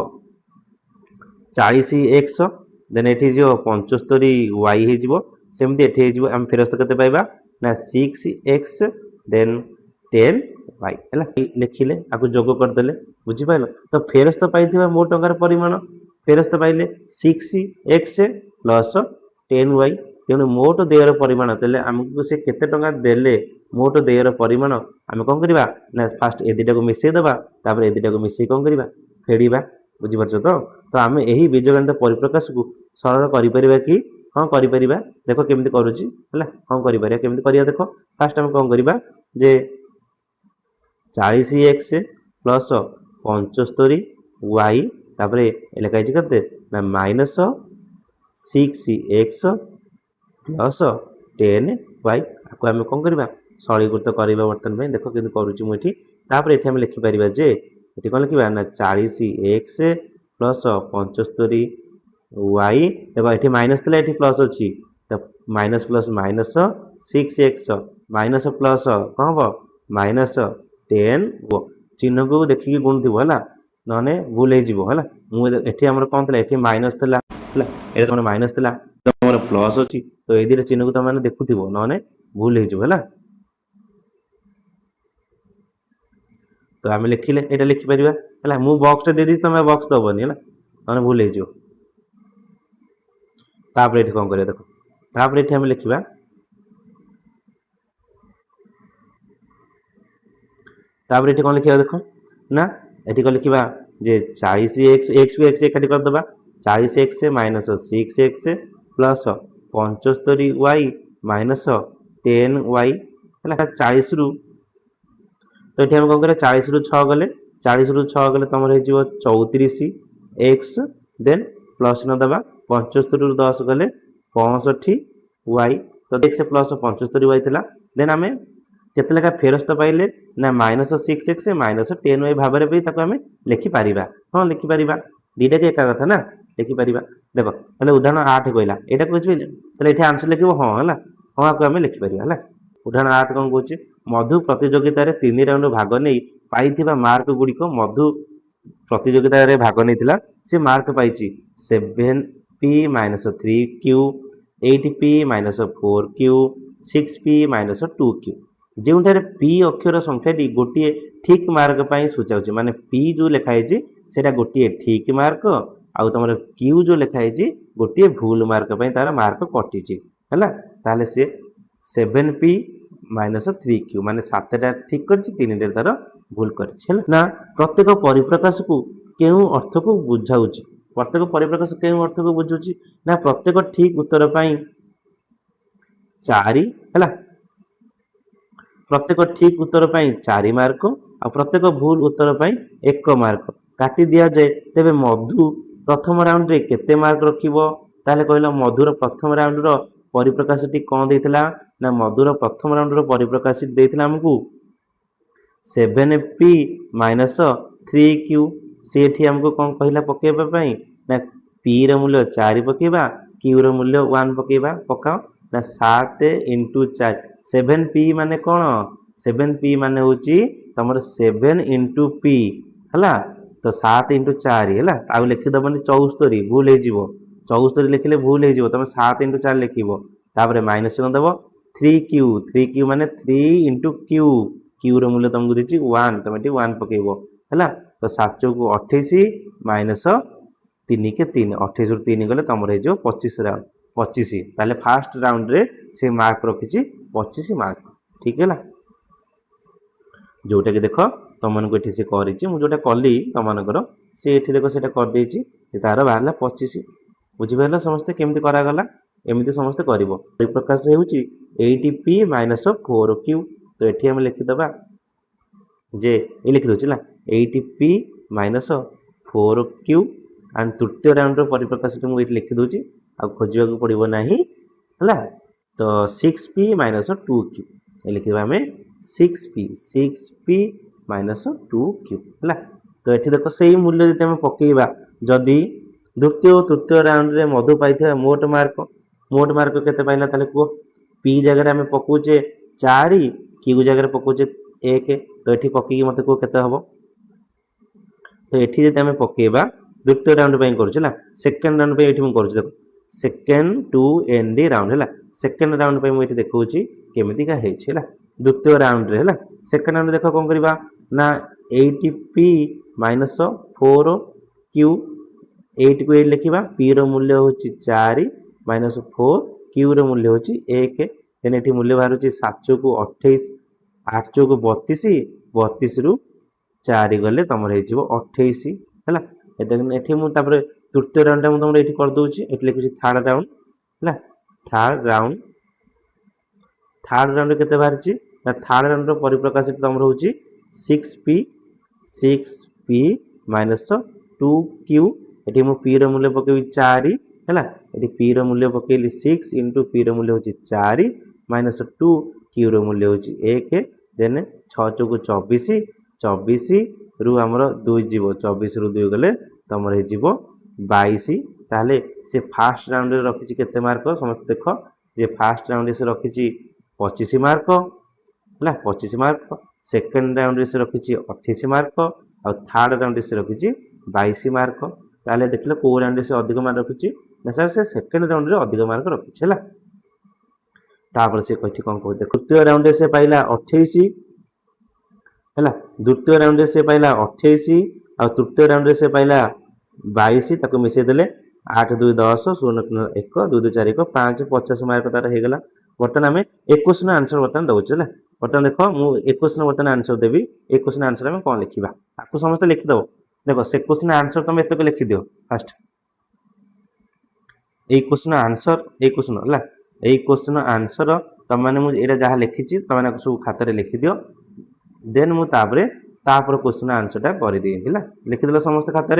40x देन एठी जो 75y हे जिवो, सेमति एठी हे जिवो हम फेरस्त करते पाइबा ना 6x देन 10y हला। लिखिले आको जोग कर देले, बुझि पाइलो। तो फेरस्त पाइथिबा मोट टंकार परिमाण फेरस्त पाइले 6x प्लस 10y, तेणु मोट देयर परिमाण तेले हमको से केते टंका देले मोट देयर परिमाण आमे कोन करिबा ना फास्ट ए दिटा को मिसई दबा, तापर ए दिटा को मिसई कोन करिबा फेडिबा, बुझि परछो तो आमे एही बीजगणित परिप्रकाश को सरल करि परिबा कि हां करि परिबा। देखो केमिति करूची हला, हां करि परिबा केमिति करिया देखो। फास्ट हम कोन करिबा जे 40x प्लस 75y तापर लेखा छि करते ना माइनस 6x प्लस 10y आको हम कोन करिबा सरलीकृत करिबा। वर्तमान में देखो केमिति करूची मु एठी, तापर एठी हम लिखि परिबा जे एठी कोन लिखिबा ना 40x प्लस 75y, देखो एठी माइनस थिला एठी प्लस अछि तो minus plus minus 6x minus plus कोन हो माइनस 10 वो चिन्ह को देखि गुण दिबो हला, नने भूल हे जिवो हला। मु एठी हमर कोन थिला एठी माइनस थिला हला, एटा हमर माइनस थिला तो हमर प्लस अछि, तो ए दिरे चिन्ह को त माने देखुथिबो नने भूल हे जिवो हला। तो आमे लिखिले एटा लिखि परिबा हला, मु बॉक्स दे दी तमे बॉक्स दबोनी हला, नने भूल हे जिवो। तापर एठी कोन करिया देखो, तापर एठी हम लिखिबा तापर एठी कोन लिखिबा देखो ना एठी को लिखिबा जे 40x x को x एकाठी कर दबा 40x minus 6x plus 75y minus 10y हला 40 रु। तो एठी हम कोन करे 40 रु 6 गले 40 रु 6 गले तमर हे जिवो 34x देन प्लस न दबा 75 रु 10 गले 65y, तो x प्लस 75y थिला। देन आमे केते लेखा फेरस्त पाइले ना माइनस 6x माइनस 10y भाबरे भी ताको हमें लिखि पारिबा। हां लिखि पारिबा, दीटा के एका कथा ना लिखि पारिबा। देखो तले उदाहरण 8 कहला एटा कहछि तले एठी आंसर लिखिबो हां हला, हां को हमें लिखि पारिबा हला। उदाहरण 8 कोन कहछि, मधु प्रतियोगिता रे 3 राउंड भाग नै पाइथिबा मार्क गुडी को मधु प्रतियोगिता रे भाग नैथिला, से mark पाइछि 7p - 3q 8p - 4q 6p - 2q। जोठारे p अक्षर संख्याटी गोटे ठीक मार्क पाई सूचाउछि, माने p जो लिखाई छि सेटा गोटे ठीक मार्क आउ तमर q जो लिखाई छि गोटे भूल मार्क पाई तार मार्क कटि छि हला। ताले से 7p - 3q माने 7टा ठीक करछि 3टा तार भूल करछि हला ना। प्रत्येक परिप्रकाश को केउ अर्थ को बुझाउछि, प्रत्येक परिप्रकाश केउ अर्थ को बुझुछि ना प्रत्येक ठीक उत्तर पाई 4 हला, प्रत्येक ठीक उत्तर पाई 4 मार्क और प्रत्येक भूल उत्तर पाई 1 मार्क काटी दिया जाए। तेबे मधु प्रथम राउंड रे केते मार्क रखिबो, ताले कहला मधुर प्रथम राउंड रो परिप्रकाशटी कोन देथिला ना मधुर प्रथम राउंड रो परिप्रकाश देथिला हमकु 7p - 3q। से एठी हमको कोन कहला पकेबा पई ना p रो मूल्य 4 पकेबा q रो मूल्य 1 पकेबा, पकाओ ना 7 × 4 7p माने कौन 7p माने होची तमर 7 इंटू p है तो 7 इंटू 4 है आउ लिखिदबनी 74 भूल हो 74 लिखिले भूल हो तुम 7 इंटू 4 लिखिब तापर माइनस कर देव 3q माने 3 इंटू क्यू क्यू रो मूल्य तुमको देछि 1 तुम ये 1 पकेब है तो 7 को 28 माइनस 3 के 3 28 रु 3 गले तुम हो 25 राउंड 25 ताले फास्ट राउंड रे से मार्क रखी 25 मार्क ठीक है जोटा कि देख तुमको ये सी कर जोटा कली तुमर सी ये देख से कर तार बाहर 25 बुझिपार समस्ते केमती करागला एमती समस्ते कर परिप्रकाश होउची 80p माइनस 4q तो ये आम लिखिदबा जे ये लिखि दूसरी 80p माइनस 4q एंड तृतीय राउंड परिप्रकाश मुझे लिखि दूसरी आ खोजा पड़ो ना है तो 6p माइनस 2q ये लिखा आम 6p माइनस 2q है तो ये देख से मूल्य जी पकेबा जदि द्वितीय और तृतीय राउंड रे मधु पाई मोट मार्क केते पाइला ताले कह पी जगह आम पकाउचे 4 क्यू जगह पकाउचे 1 तो ये पकईकी मत कह केते हम तो ये आम पकेबा द्वितीय राउंड कर सेकेंड राउंड ये मुझे देख सेकेंड टू एनडी राउंड है सेकेंड राउंड मुझे देखा केमिका है द्वितीय राउंड रे सेकेंड राउंड देख कौन करवा ना 80p माइनस 4q 8 को 8 लिखा पी रो मूल्य हूँ 4 माइनस 4 क्यू रो मूल्य हूँ 1 देन ये मूल्य बाहर 7 को 28 8 को 32 32 रु 4 गले तुम हो 28 है ये मुझे तृतीय राउंड तुम ये करदे ये लिखुची थर्ड राउंड है थर्ड राउंड के बाहर थर्ड राउंड परिप्रकाश तुम हूँ 6p माइनस 2q ये मु पी रो मूल्य पकेबी 4 है ये पी रो मूल्य पकेली 6 इंटू पी रो मूल्य हूँ 4 माइनस 2 क्यू रो मूल्य हूँ 1 देन 6 चौको 24 24 रु आमर 2 जीव 24 रु 2 गले तुम हो 22 ताहले से फास्ट राउंड रे रखी केते मार्क समस्त देख जे फास्ट राउंड से रखी 25 मार्क है 25 मार्क सेकेंड राउंड से रखी 28 मार्क और थर्ड राउंड से रखी 22 मार्क ताले देखले को राउंड से अधिक मार्क रखी ना सर से सेकेंड राउंड रे अधिक मार्क रखी है तापर से कथि कौन कहते तृतीय राउंड से पाइला 28 है द्वितीय राउंड से पाइला 28 और तृतीय राउंड से पाइला 22 ताको मिसई देले 8 2 10 0 1 2 2 4 1 5 50 मार्क तार हो गला बर्तमान आम 1 क्वेश्चन आंसर बर्तमान दौचे है बर्तमान देख मुझे 1 क्वेश्चन बर्तमान आंसर देवी 1 क्वेश्चन आंसर आम कौन लिखा आपको समस्त लिखिदेव देख से क्वेश्चन आंसर तुम एतक लिखिद फास्ट ये क्वेश्चन आंसर ये क्वेश्चन है यही क्वेश्चन आंसर तुम मैंने मुझे जहाँ लिखी तुम सब खातार लिखिदि देन मुझे क्वेश्चन आंसरटा करदी है लिखिदेल समस्त खातार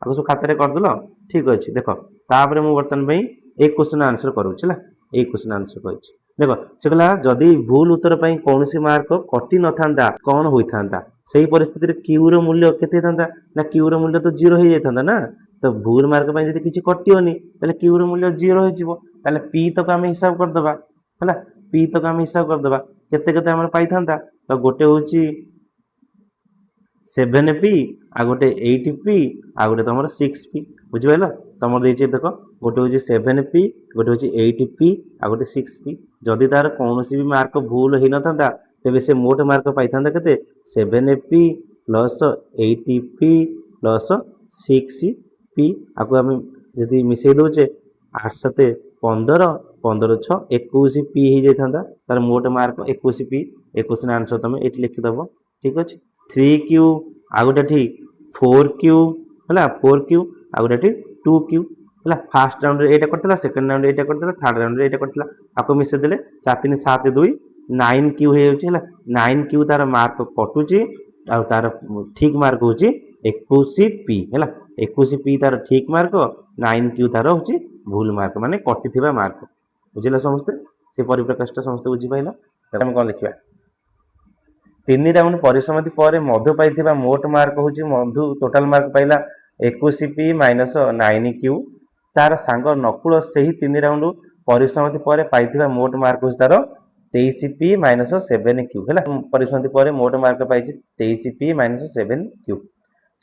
आपको सब खातार करदेल ठीक अच्छे देख तापर मुझे बर्तमान एक क्वेश्चन आंसर करुच्छे एक क्वेश्चन आंसर कर देख से कहला जदि भूल उत्तर पर कौन मार्क कटि न था कौन होता से ही परिस्थिति क्यू रो मूल्य केते था ना क्यू रो मूल्य तो 0 हो जाता ना तो भूल मार्क पर यदि किसी कटियोनी ताले क्यू रो मूल्य 0 हो पी तक आम हिसाब करदे है पी तक आम हिसाब करदे केते केते आम पाई था तो गोटे हूँ 7p आ गोटे 8p आ गोटे तुम 6p बुझिपाल तुम देख गोटे हूँ 7p गोटे हूँ 8p आ गोटे 6p जदि तार कौन भी मार्क भूल हो न था तेरे से मोट मार्क पाई था के 7p plus 8p plus 6p आपको आम जदि मिसई दौचे 8 7 15 15 6 21p हो जाता तार मोट मार्क 21p 21 आंसर तुम ये लिखिदेव ठीक अच्छे 3q आ गोटे ठीक 4q है 4q आ गोटे 2q है फास्ट राउंड रे एटा करतला सेकंड राउंड एटा करतला थर्ड राउंड रे एटा करतला आपको मिसे देले 4 3 7 2 9q हो जाउची है 9q तार मार्क कटुची आ तार ठीक मार्क होची 21p है 21p तार ठीक मार्क 9q तार होची भूल मार्क माने कटिथिबा मार्क बुझिला समस्ते से परिप्रकाशटा समस्ते बुझि पाइला हम कोन लिखिबा 3 राउंड परिसमाप्ति पर मधु पाई मोट मार्क हूँ मधु टोटाल मार्क पाइला 21p माइनस 9q तार सांग नकुल से ही 3 राउंड परिसमाप्ति पर पाई मोट मार्क हूँ तार 23p माइनस 7q है परिसमाप्ति पर मोट मार्क पाई 23p माइनस 7q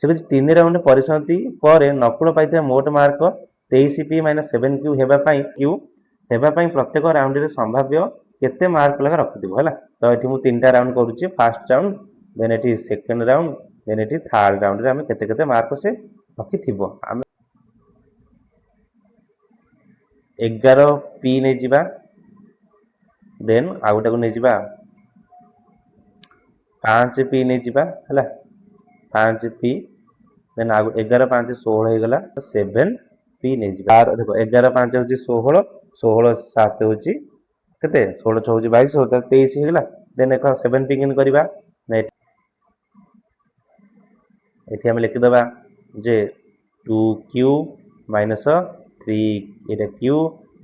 से कुछ 3 राउंड परिसमाप्ति पर नकुल पाई मोट मार्क 23p माइनस 7q हेबाई प्रत्येक राउंड रे संभाव्य केते मार्क लगा रखिथिबो हैला। तो एठी मु 3टा राउंड करूची फर्स्ट राउंड देन एठी सेकंड राउंड देन एठी थर्ड राउंड रे हमें केते केते मार्क से रखिथिबो हमें 11p नै जिबा देन आ गोटा को नै जिबा 5p नै जिबा हैला 5p देन आ 11 5 16 हे गला 7p नै जिबा देखो 11 5 होची 16 16 7 होची केते 16 6 होची 22 होता 23 हे गला देन एक 7p किन करबा एठी हम लिखि दबा जे 2q माइनस 3 एटा q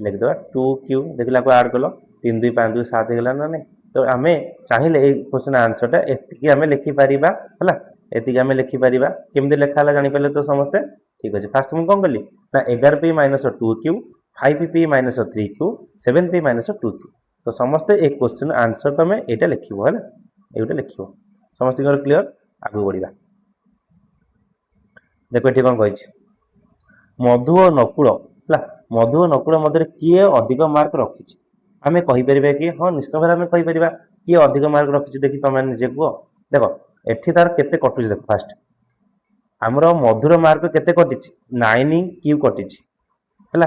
लिखि दबा 2q देखला को ऐड कलो 3 2 5 2 7 हेला ना नहीं। तो आमे चाहिए ए क्वेश्चन आंसर टा एतिकी हमें लिखि परिबा हला एतिकी हमें लिखि परिबा केमदे लेखा हला जानि पले तो समझते ठीक अछि। फास्ट हम कोन करली ना 11p minus 2q 5p minus 3q 7p minus 2q तो समस्त एक क्वेश्चन आंसर तमे एटा लिखिबो हला एटा लिखिबो समस्त क्लियर आगु बढ़िबा। देखो एठी कोन कहिछि मधु और नकुल हला मधु और नकुल मध्य किए अधिक मार्क रखिछि आमे कहि परिबा कि हां निश्चित भाबे आमे कहि परिबा किए अधिक मार्क रखिछि देखि तमे निजे को देखो एठी तार केते कटुछि देखो फास्ट हमरो मधुर मार्क केते कटिछि 9 क्यू कटिछि हला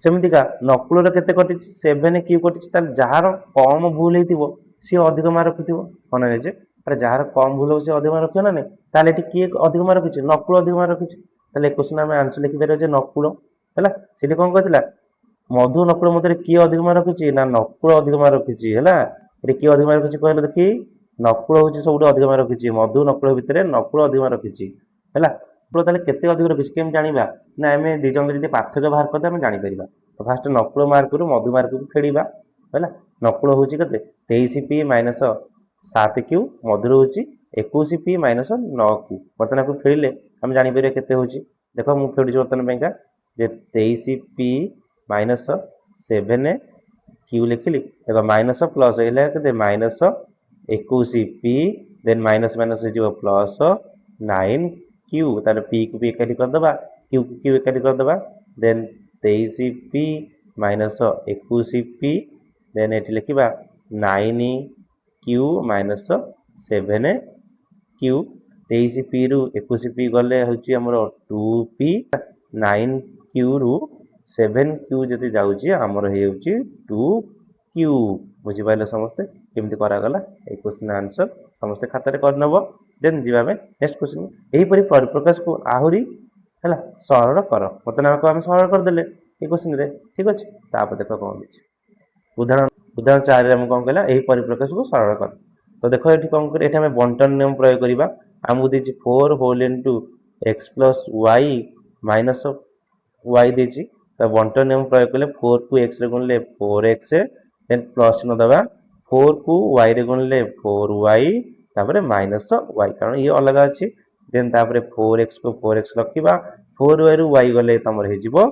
सेमितिका नकुल रे केते कटिछि 7 क्यू कटिछि तार जहार कम भूल हेतिबो सी अधिक मार्क रखिथिबो कोन जे अरे जहार कम भूल हो सी अधिक मार्क रखियो ना नै ताले एठी किए अधिक मार्क रखिछि नकुल अधिक मार्क रखिछि ताले क्वेश्चन हमें आंसर लिखि परिबो जे नकुल हला सेठी कोन कहतिला मधु नकुल मध्य किए अधिक मार्क रखिछि ना नकुल अधिक मार्क रखिछि हला रे किए अधिक मार्क रखिछि कहले देखि नकुल होछि सबुठ अधिक मार्क रखिछि मधु नकुल भितरे नकुल अधिक मार्क रखिछि हला नकुल ताले केते अधिक रखिछि केम जानिबा ना हमें दि जन जदी पार्थक्य बाहर करते हमें जानि परिबा। तो फास्ट नकुल मार्क रु मधु मार्क को फेडिबा हला नकुल होछि केते 23p माइनस 7q मधुर होछि 21p माइनस 9q बर्तन को फेडिले हम जानि परिबा केते होछि देखो मु फेडि बर्तन पेका जे 23p माइनस 7q लिखिली देखो माइनस प्लस हेला केते minus 21p then minus minus हे जो प्लस 9q तार p को p एकाठी कर दबा q को q एकाठी कर दबा then 23p minus 21p then एठी लिखिबा 9q माइनस 7q 23p रु 21p गले होची हमर 2p 9q रु 7q जति जाउची हमर हे होची 2q बुझि पाइले समस्त केमति करा गला ए क्वेश्चन आंसर समस्त खाता रे कर नबो देन जीवा में नेक्स्ट क्वेश्चन एही परि परिप्रकाश को आहुरी हला सरल कर बतना को हम सरल कर देले ए क्वेश्चन रे ठीक अछि। तापर देखो कोन दिछि उदाहरण 4 रे हम कोन कहला एही परिप्रकाश को सरल कर तो देखो एठी कोन कर एठी हम बंटन नियम प्रयोग करिबा हमु दिछि 4 whole into x plus y minus y दिछि तो बंटन नियम प्रयोग कले 4 को x रे गुणले 4x देन प्लस न दबा 4 को y रे गुणले 4y तापर माइनस y कारण ये अलग अछि देन तापर 4x को 4x रखिबा 4y रु y गले तमर हे जिवो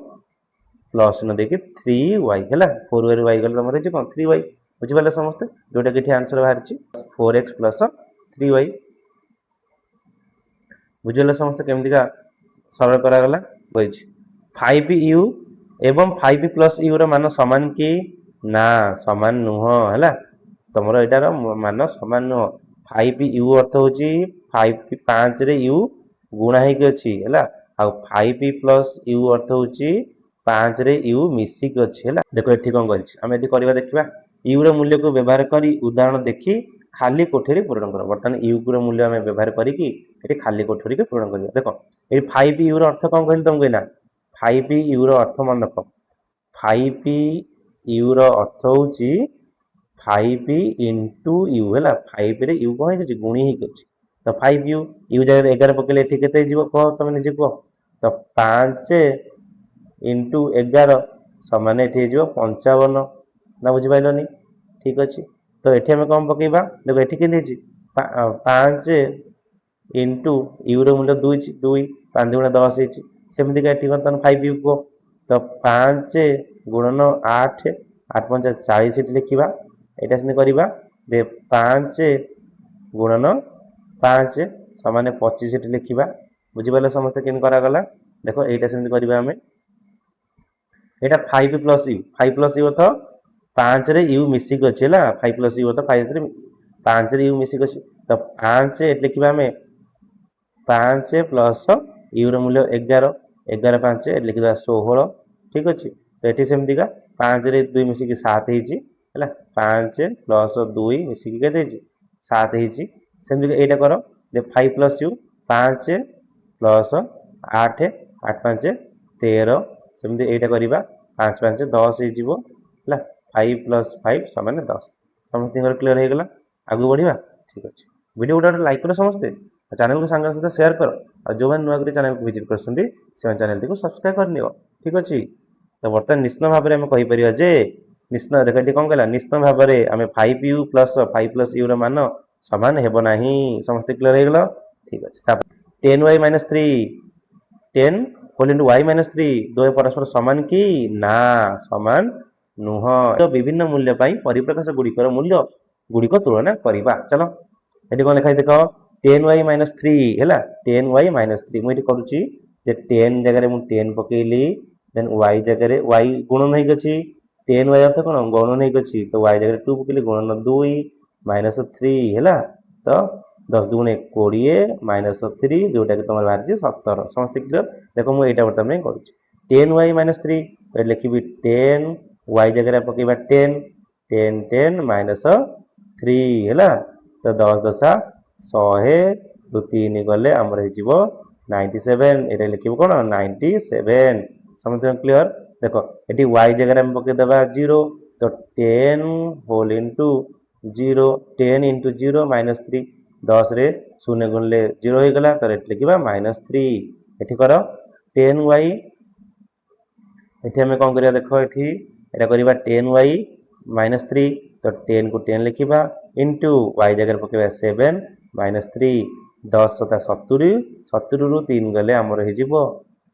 प्लस न देखि 3y हैला 4y रु y गले तमर हे जे कोन 3y बुझि पाले समस्त जोटा कि आंसर बाहर छि 4x प्लस 3y बुझले समस्त केमति का सरल करा गला कहि 5u एवं 5p प्लस u रो मान समान कि ना समान नुह हैला तमरो एटार मान समान नुह 5u अर्थ होची 5 रे u गुणा हे के अछि हैला आ 5p प्लस u अर्थ होची 5 रे u मिसी के अछि हैला देखो एठी कोन करछि हम एठी करबा देखिबा u रो मूल्य को व्यवहार करी उदाहरण देखि खाली कोठरी पूर्ण कर बर्तन u रो मूल्य हम व्यवहार करी कि एठी खाली कोठरी के पूर्ण करिया देखो ए 5u रो अर्थ कोन कहली तुम कहना 5u रो अर्थ मन रखो 5u रो अर्थ होची 5 into u हैला 5 रे u कोन हे गुणी हे के तो 5u u जगह 11 पकेले एठी केते जीवो कह तमे निजे कह तो 5 into 11 समान एठी जीवो 55 ना बुझि पाइलोनी ठीक अछि। तो एठी हम कम पकेबा देखो एठी केते छी 5 into u रो मूल्य 2 छी 2 5 गुणा 10 हे छी सेमति का एठी बर्तन 5u को तो 5 गुणन 8 8 5 40 एठी लिखिबा ଏଇଟା ସେମିତି କରିବା ଦେ 5 ଗୁଣନ 5 ସମାନ 25 ଏଠି ଲେଖିବା। ବୁଝିପାରିଲେ ସମସ୍ତେ କେମିତି କରାଗଲା? ଦେଖ ଏଇଟା ସେମିତି କରିବା ଆମେ। ଏଇଟା 5 ପ୍ଲସ୍ ୟୁ 5 ପ୍ଲସ୍ ୟୁ ଅର୍ଥ 5 ରେ ୟୁ ମିଶିକି ଅଛି ହେଲା। 5 ପ୍ଲସ୍ ୟୁ ଅର୍ଥ 5 ରେ ୟୁ ମିଶିକି ଅଛି। ତ 5 ଏଠି ଲେଖିବା ଆମେ 5 ପ୍ଲସ୍ ୟୁର ମୂଲ୍ୟ 11 11 5 ଏଠି ଲେଖିବା 16 ଠିକ୍ ଅଛି। ତ ଏଠି ସେମିତିକା 5 ରେ 2 ମିଶିକି 7 ହେଇଛି ହେଲା। 5 ପ୍ଲସ୍ 2 ମିଶିକି କେତେ ହେଇଛି 7 ହେଇଛି। ସେମିତି ଏଇଟା କର ଯେ 5 ପ୍ଲସ୍ ୟୁ 5 ପ୍ଲସ୍ 8 8 5 13 ସେମିତି ଏଇଟା କରିବା 5 5 10 ହେଇଯିବ ହେଲା। 5 ପ୍ଲସ୍ 5 ସମାନ 10 ସମସ୍ତଙ୍କର କ୍ଲିୟର ହେଇଗଲା। ଆଗକୁ ବଢ଼ିବା ଠିକ୍ ଅଛି। ଭିଡ଼ିଓ ଗୋଟେ ଲାଇକ୍ କର ସମସ୍ତେ, ଚ୍ୟାନେଲକୁ ସାଙ୍ଗ ସହିତ ସେୟାର କର, ଆଉ ଯେଉଁମାନେ ନୂଆ କରି ଚ୍ୟାନେଲକୁ ଭିଜିଟ୍ କରୁଛନ୍ତି ସେମାନେ ଚ୍ୟାନେଲଟିକୁ ସବସ୍କ୍ରାଇବ୍ କରିନିଅ ଠିକ୍ ଅଛି। ତ ବର୍ତ୍ତମାନ ନିଶ୍ଚିତ ଭାବରେ ଆମେ କହିପାରିବା ଯେ ନିଶ୍ଚିତ ଦେଖ ଏଠି କ'ଣ କହିଲା ନିଶ୍ଚିତ ଭାବରେ ଆମେ 5u ପ୍ଲସ୍ 5 ପ୍ଲସ୍ ୟୁର ମାନ ସମାନ ହେବ ନାହିଁ। ସମସ୍ତେ କ୍ଲିୟର ହେଇଗଲା ଠିକ୍ ଅଛି। ତାପରେ 10y minus 3 10 whole into y minus 3 ଦ୍ୱୟ ପରସ୍ପର ସମାନ କି ନା ସମାନ ନୁହଁ। ବିଭିନ୍ନ ମୂଲ୍ୟ ପାଇଁ ପରିପ୍ରକାଶ ଗୁଡ଼ିକର ମୂଲ୍ୟ ଗୁଡ଼ିକ ତୁଳନା କରିବା। ଚାଲ ଏଠି କ'ଣ ଲେଖା ଦେଖ 10y ମାଇନସ୍ 3 ହେଲା 10y ମାଇନସ୍ 3 ମୁଁ ଏଠି କରୁଛି ଯେ 10 ଜାଗାରେ ମୁଁ 10 ପକେଇଲି ଦେନ୍ y ଜାଗାରେ y ଗୁଣନ ହେଇକି ଅଛି 10y ଅର୍ଥ କ'ଣ ଗୁଣନ ହେଇକି ଅଛି ତ y ଜାଗାରେ 2 ପକେଇଲି ଗୁଣନ 2 ମାଇନସ୍ 3 ହେଲା। ତ 10 ଦୁଗୁଣେ 20 ମାଇନସ୍ 3 ଯେଉଁଟାକି ତୁମର ବାହାରିଛି 17 ସମସ୍ତେ କ୍ଲିୟର। ଦେଖ ମୁଁ ଏଇଟା ବର୍ତ୍ତମାନ କରୁଛି 10y ମାଇନସ୍ 3 ତ ଲେଖିବି 10 y ଜାଗାରେ ପକେଇବା 10 10 10 ମାଇନସ୍ 3 ହେଲା। ତ 10 10 100 ରୁ 3 ଗଲେ ଆମର ହେଇଯିବ 97 ଏଇଟା ଲେଖିବୁ କ'ଣ 97 ସମସ୍ତେ କ୍ଲିୟର। ଦେଖ ଏଠି y ଜାଗାରେ ଆମେ ପକେଇଦେବା 0 ତ 10 ହୋଲ୍ ଇଣ୍ଟୁ 0 10 ଇଣ୍ଟୁ 0 ମାଇନସ୍ 3 10ରେ 0 ଗୁଣିଲେ 0 ହେଇଗଲା ତ ଏଠି ଲେଖିବା ମାଇନସ୍ 3 ଏଠି କର 10y ଏଠି ଆମେ କ'ଣ କରିବା ଦେଖ ଏଠି ଏଇଟା କରିବା 10y ମାଇନସ୍ 3 ତ 10 କୁ 10 ଲେଖିବା ଇଣ୍ଟୁ y ଜାଗାରେ ପକେଇବା 7 ମାଇନସ୍ 3 10 ସତା 70 70ରୁ 3 ଗଲେ ଆମର ହେଇଯିବ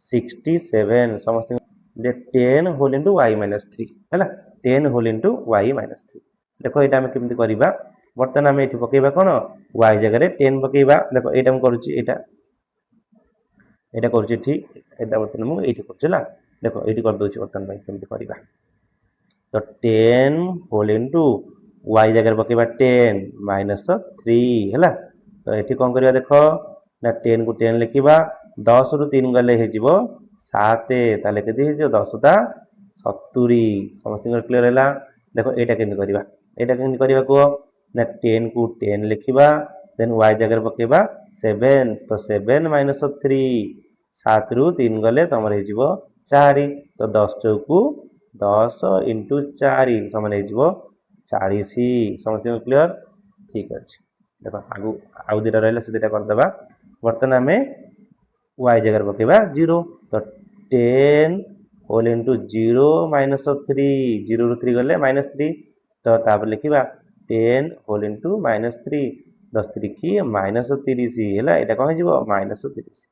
67 ସମସ୍ତେ 10 ହୋଲ୍ ଇଣ୍ଟୁ y ମାଇନସ୍ 3 ହେଲା 10 ହୋଲ୍ ଇଣ୍ଟୁ y ମାଇନସ୍ 3 ଦେଖ ଏଇଟା ଆମେ କେମିତି କରିବା। ବର୍ତ୍ତମାନ ଆମେ ଏଠି ପକେଇବା କ'ଣ y ଜାଗାରେ 10 ପକେଇବା। ଦେଖ ଏଇଟା ମୁଁ କରୁଛି ଏଇଟା କରୁଛି ଏଠି ଏଇଟା ବର୍ତ୍ତମାନ ମୁଁ ଏଇଠି କରୁଛି ହେଲା। ଦେଖ ଏଇଠି କରିଦେଉଛି ବର୍ତ୍ତମାନ ପାଇଁ କେମିତି କରିବା ତ 10 ହୋଲ୍ ଇଣ୍ଟୁ y ଜାଗାରେ ପକେଇବା 10 ମାଇନସ୍ 3 ହେଲା। ତ ଏଠି କ'ଣ କରିବା ଦେଖ ନା 10 କୁ 10 ଲେଖିବା 10ରୁ 3 ଗଲେ ହେଇଯିବ 7 ତାହେଲେ କେତେ ହେଇଯିବ 10 ତା 70 ସମସ୍ତଙ୍କର କ୍ଲିୟର ହେଲା। ଦେଖ ଏଇଟା କେମିତି କରିବା କୁହ ନା 10 କୁ 10 ଲେଖିବା ଦେନ୍ y ଜାଗାରେ ପକେଇବା 7 ତ 7 ମାଇନସ୍ 3 7ରୁ 3 ଗଲେ ତମର ହେଇଯିବ 4 ତ 10 ଚଉକୁ 10 ଇଣ୍ଟୁ 4 ସମାନ ହେଇଯିବ 40 ସମସ୍ତଙ୍କ କ୍ଲିୟର ଠିକ୍ ଅଛି। ଦେଖ ଆଗକୁ ଆଉ ଦୁଇଟା ରହିଲା ସେ ଦୁଇଟା କରିଦେବା। ବର୍ତ୍ତମାନ ଆମେ y ଜାଗାରେ ପକେଇବା 0 ତ 10 ହୋଲ୍ ଇଣ୍ଟୁ 0 ମାଇନସ୍ 3 0ରୁ 3 ଗଲେ ମାଇନସ୍ 3 ତ ତାପରେ ଲେଖିବା 10 ହୋଲ୍ ଇଣ୍ଟୁ ମାଇନସ୍ 3 10 3 କି ମାଇନସ୍ 30 ହେଲା। ଏଇଟା କ'ଣ ହେଇଯିବ ମାଇନସ୍ 30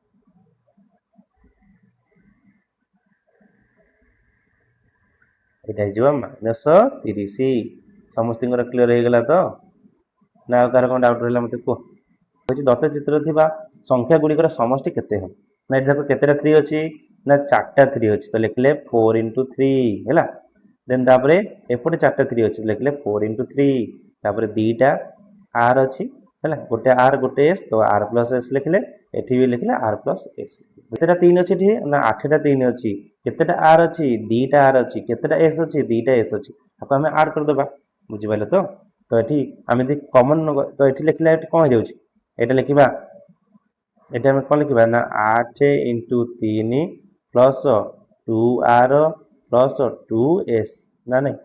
ଏଇଟା ହେଇଯିବ ମାଇନସ୍ 30 ସମସ୍ତଙ୍କର କ୍ଲିୟର ହେଇଗଲା ତ ନା ଆଉ କାହାର କ'ଣ ଡାଉଟ୍ ରହିଲା ମୋତେ କୁହ। ହେଉଛି ଦତ୍ତ ଚିତ୍ରରେ ଥିବା ସଂଖ୍ୟା ଗୁଡ଼ିକର ସମଷ୍ଟି କେତେ ହେବ ନା ଏଠି ଦେଖ କେତେଟା 3 ଅଛି ନା 4ଟା 3 ଅଛି ତ ଲେଖିଲେ 4 ଇଣ୍ଟୁ 3 ହେଲା। ଦେନ୍ ତାପରେ ଏପଟେ 4ଟା 3 ଅଛି ଲେଖିଲେ 4 ଇଣ୍ଟୁ 3 ତାପରେ 2ଟା r ଅଛି ହେଲା ଗୋଟେ r ଗୋଟେ s ତ r ପ୍ଲସ୍ s ଲେଖିଲେ ଏଠି ବି ଲେଖିଲେ r ପ୍ଲସ୍ s। କେତେଟା 3 ଅଛି ଏଠି ନା 8ଟା 3 ଅଛି। କେତେଟା r ଅଛି 2ଟା r ଅଛି। କେତେଟା s ଅଛି 2ଟା s ଅଛି। ତାକୁ ଆମେ ଆଡ୍ କରିଦେବା ବୁଝିପାରିଲେ ତ। ତ ଏଠି ଆମେ ଯଦି କମନ୍ ତ ଏଠି ଲେଖିଲେ ଏଠି କ'ଣ ହେଇଯାଉଛି ଏଇଟା ଲେଖିବା ଏଠି ଆମେ କ'ଣ ଲେଖିବା ନା 8 into 3 plus 2r plus 2s ନା ନାଇଁ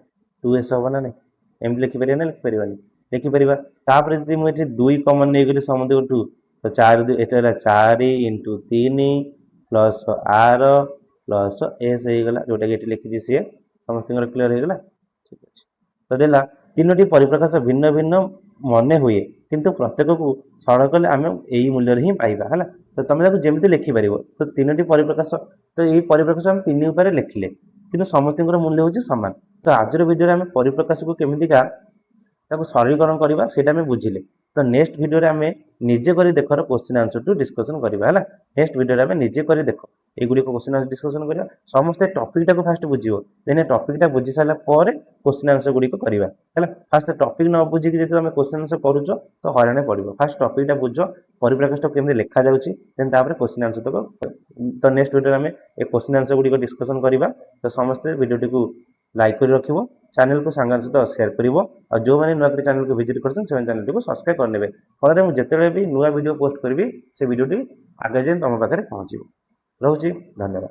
2s ହେବ ନା ନାଇଁ ଏମିତି ଲେଖିପାରିବା ନା ଲେଖିପାରିବାନି ଲେଖିପାରିବା। ତାପରେ ଯଦି ମୁଁ ଏଠି 2 କମନ୍ ନେଇଗଲି ସମସ୍ତଙ୍କଠୁ ତ 4 ଏଠି ହେଲା 4 into 3 plus r plus s ହେଇଗଲା ଯେଉଁଟାକି ଏଠି ଲେଖିଛି ସିଏ ସମସ୍ତଙ୍କର କ୍ଲିୟର ହେଇଗଲା ଠିକ୍ ଅଛି। ତ ଦେଲା 3ଟି ପରିପ୍ରକାଶ ଭିନ୍ନ ଭିନ୍ନ ମନେ ହୁଏ କିନ୍ତୁ ପ୍ରତ୍ୟେକକୁ ସରଳ କଲେ ଆମେ ଏଇ ମୂଲ୍ୟରେ ହିଁ ପାଇବା ହେଲା। ତ ତୁମେ ତାକୁ ଯେମିତି ଲେଖିପାରିବ ତ 3ଟି ପରିପ୍ରକାଶ ତ ଏଇ ପରିପ୍ରକାଶ ଆମେ 3 ଉପରେ ଲେଖିଲେ କିନ୍ତୁ ସମସ୍ତଙ୍କର ମୂଲ୍ୟ ହେଉଛି ସମାନ। ତ ଆଜିର ଭିଡ଼ିଓରେ ଆମେ ପରିପ୍ରକାଶକୁ କେମିତିକା ताको सरलीकरण करवा सेटा आमे बुझिले तो नेक्स्ट वीडियो रे आमे निजे करी देखर क्वेश्चन आंसर टू डिस्कशन करवा हला नेक्स्ट वीडियो रे आमे निजे करी देखो एगुडी को क्वेश्चन आंसर डिस्कशन करवा समस्त टॉपिक टाको फास्ट बुझियो देन टॉपिक टा बुझि साला पर क्वेश्चन आंसर गुडी को करवा हला फास्ट टॉपिक न बुझि कि जेतो आमे क्वेश्चन आंसर करूचो तो हराने पड़िबो फास्ट टॉपिक टा बुझो परिप्रकाश तो केमि लिखा जाउची देन तापर क्वेश्चन आंसर तो नेक्स्ट वीडियो रे आमे ए क्वेश्चन आंसर गुडी को डिस्कशन करवा तो समस्त वीडियो को लाइक कर रखिबो चैनल को सांगन सहित शेयर करिवो और जो माने नुआ चैनल को विजिट करछन से चैनल को सब्सक्राइब कर नेबे फଳରେ ମୁଁ ଯେତେବେଳେ ବି ନୂଆ ଭିडियो पोस्ट କରିବି ସେ ଭିडिଓଟି ଆगे ଯେନ୍ ତମ ପାଖରେ ପହଞ୍ଚିବ ରହୁଛି ଧନ୍ୟବାଦ।